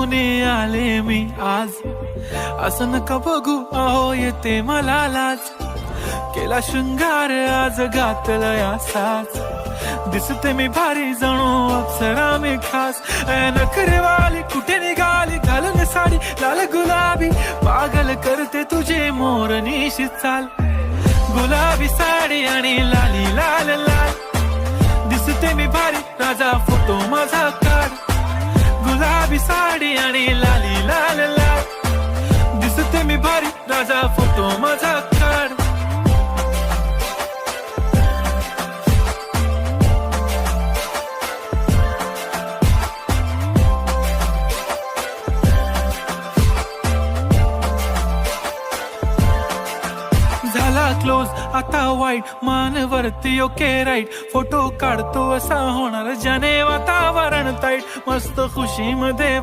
घेऊन आले मी आज. असं नका बघू अहो येते मला लाज. केला शृंगार आज घातलं असाच. दिसते मी भारी जणू अप्सरा मी खास. नखरेवाली कुठे निघाली घालून साडी लाल गुलाबी. पागल करते तुझे मोरनीशी चाल. गुलाबी साडी आणि लाली लाल लाल. दिसते मी भारी राजा फोटो माझा काढ. गुलाबी साडी आणि लाली लाल लाल. दिसते मी भारी राजा फोटो माझा काढ. झाला क्लोज आता वाईट मानवरती ओके राईट. फोटो काढतो असा होणार ज्याने वातावरण ताईट. मस्त खुशी मध्ये